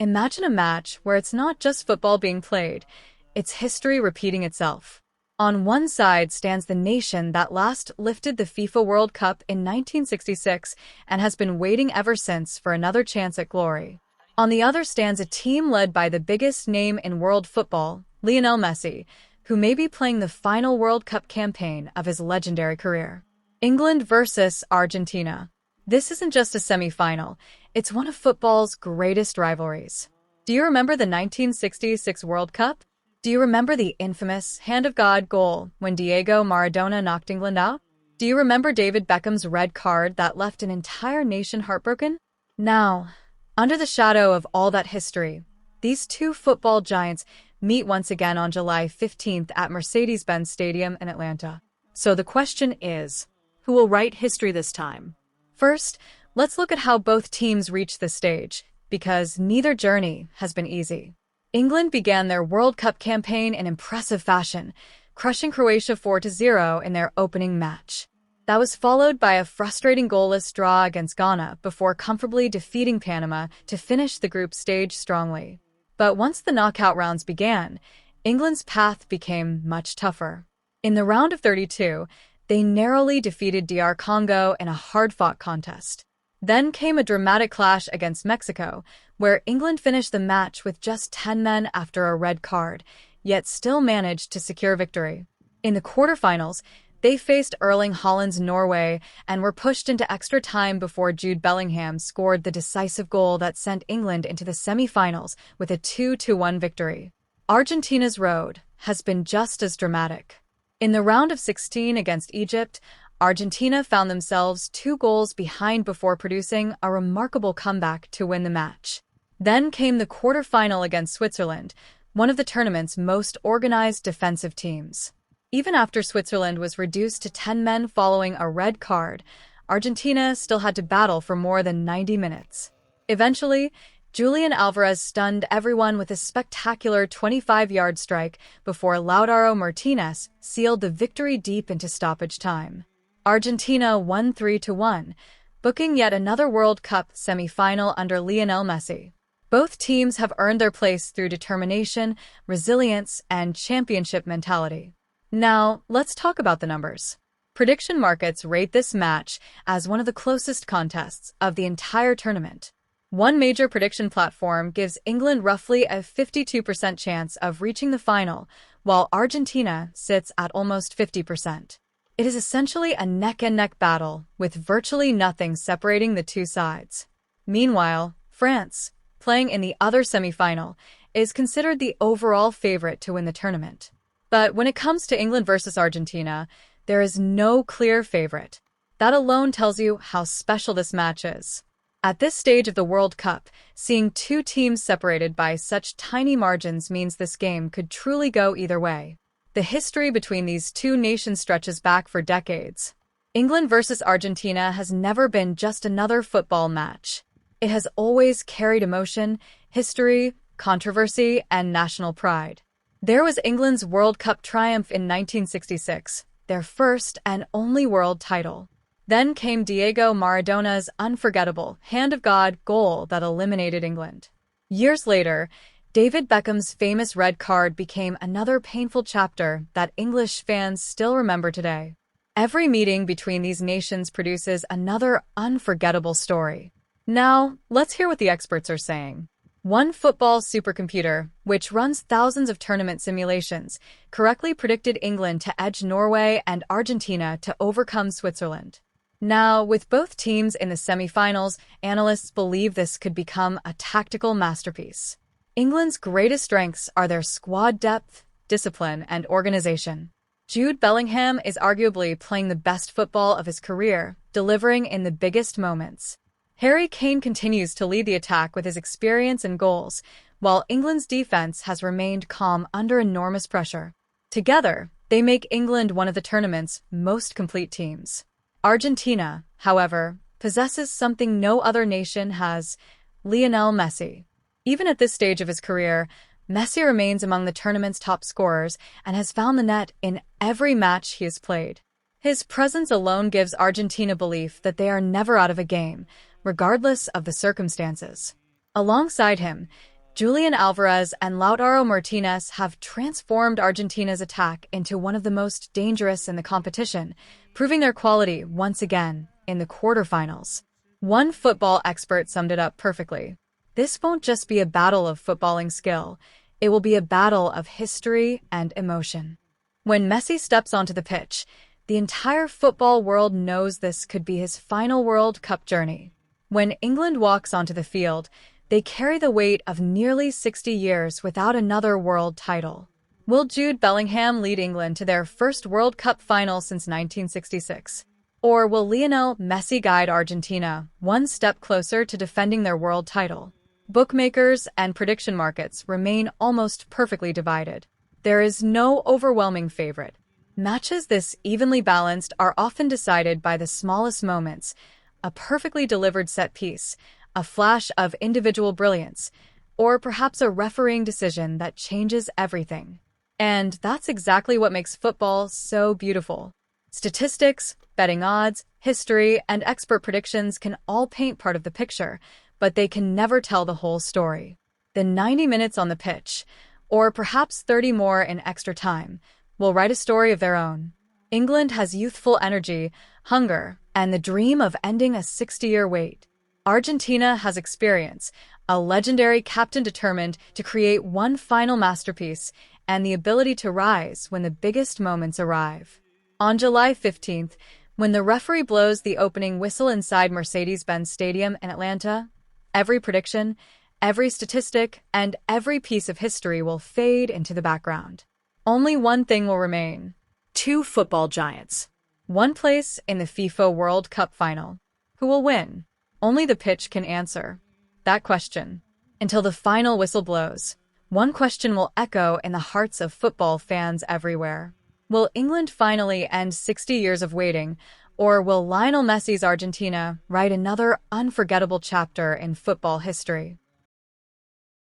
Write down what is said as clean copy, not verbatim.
Imagine a match where it's not just football being played, it's history repeating itself. On one side stands the nation that last lifted the FIFA World Cup in 1966 and has been waiting ever since for another chance at glory. On the other stands a team led by the biggest name in world football, Lionel Messi, who may be playing the final World Cup campaign of his legendary career. England versus Argentina. This isn't just a semi-final, it's one of football's greatest rivalries. Do you remember the 1966 World Cup? Do you remember the infamous Hand of God goal when Diego Maradona knocked England out? Do you remember David Beckham's red card that left an entire nation heartbroken? Now, under the shadow of all that history, these two football giants meet once again on July 15th at Mercedes-Benz Stadium in Atlanta. So the question is, who will write history this time? First, let's look at how both teams reached this stage, because neither journey has been easy. England began their World Cup campaign in impressive fashion, crushing Croatia 4-0 in their opening match. That was followed by a frustrating goalless draw against Ghana before comfortably defeating Panama to finish the group stage strongly. But once the knockout rounds began, England's path became much tougher. In the round of 32, they narrowly defeated DR Congo in a hard-fought contest. Then came a dramatic clash against Mexico, where England finished the match with just 10 men after a red card, yet still managed to secure victory. In the quarterfinals, they faced Erling Haaland's Norway and were pushed into extra time before Jude Bellingham scored the decisive goal that sent England into the semi-finals with a 2-1 victory. Argentina's road has been just as dramatic. In the round of 16 against Egypt, Argentina found themselves 2 goals behind before producing a remarkable comeback to win the match. Then came the quarterfinal against Switzerland, one of the tournament's most organized defensive teams. Even after Switzerland was reduced to 10 men following a red card, Argentina still had to battle for more than 90 minutes. Eventually, Julian Alvarez stunned everyone with a spectacular 25-yard strike before Lautaro Martinez sealed the victory deep into stoppage time. Argentina won 3-1, booking yet another World Cup semi-final under Lionel Messi. Both teams have earned their place through determination, resilience, and championship mentality. Now, let's talk about the numbers. Prediction markets rate this match as one of the closest contests of the entire tournament. One major prediction platform gives England roughly a 52% chance of reaching the final, while Argentina sits at almost 50%. It is essentially a neck-and-neck battle, with virtually nothing separating the two sides. Meanwhile, France, playing in the other semi-final, is considered the overall favorite to win the tournament. But when it comes to England versus Argentina, there is no clear favorite. That alone tells you how special this match is. At this stage of the World Cup, seeing two teams separated by such tiny margins means this game could truly go either way. The history between these two nations stretches back for decades. England versus Argentina has never been just another football match. It has always carried emotion, history, controversy, and national pride. There was England's World Cup triumph in 1966, their first and only world title. Then came Diego Maradona's unforgettable Hand of God goal that eliminated England. Years later, David Beckham's famous red card became another painful chapter that English fans still remember today. Every meeting between these nations produces another unforgettable story. Now, let's hear what the experts are saying. One football supercomputer, which runs thousands of tournament simulations, correctly predicted England to edge Norway and Argentina to overcome Switzerland. Now, with both teams in the semi-finals, analysts believe this could become a tactical masterpiece. England's greatest strengths are their squad depth, discipline, and organization. Jude Bellingham is arguably playing the best football of his career, delivering in the biggest moments. Harry Kane continues to lead the attack with his experience and goals, while England's defense has remained calm under enormous pressure. Together, they make England one of the tournament's most complete teams. Argentina, however, possesses something no other nation has: Lionel Messi. Even at this stage of his career, Messi remains among the tournament's top scorers and has found the net in every match he has played. His presence alone gives Argentina belief that they are never out of a game, regardless of the circumstances. Alongside him, Julian Alvarez and Lautaro Martinez have transformed Argentina's attack into one of the most dangerous in the competition, proving their quality once again in the quarterfinals. One football expert summed it up perfectly. This won't just be a battle of footballing skill, it will be a battle of history and emotion. When Messi steps onto the pitch, the entire football world knows this could be his final World Cup journey. When England walks onto the field, they carry the weight of nearly 60 years without another world title. Will Jude Bellingham lead England to their first World Cup final since 1966? Or will Lionel Messi guide Argentina one step closer to defending their world title? Bookmakers and prediction markets remain almost perfectly divided. There is no overwhelming favorite. Matches this evenly balanced are often decided by the smallest moments, a perfectly delivered set piece, a flash of individual brilliance, or perhaps a refereeing decision that changes everything. And that's exactly what makes football so beautiful. Statistics, betting odds, history, and expert predictions can all paint part of the picture, but they can never tell the whole story. The 90 minutes on the pitch, or perhaps 30 more in extra time, will write a story of their own. England has youthful energy, hunger, and the dream of ending a 60-year wait. Argentina has experience, a legendary captain determined to create one final masterpiece, and the ability to rise when the biggest moments arrive. On July 15th, when the referee blows the opening whistle inside Mercedes-Benz Stadium in Atlanta, every prediction, every statistic, and every piece of history will fade into the background. Only one thing will remain: two football giants. One place in the FIFA World Cup final. Who will win? Only the pitch can answer that question. Until the final whistle blows, one question will echo in the hearts of football fans everywhere. Will England finally end 60 years of waiting, or will Lionel Messi's Argentina write another unforgettable chapter in football history?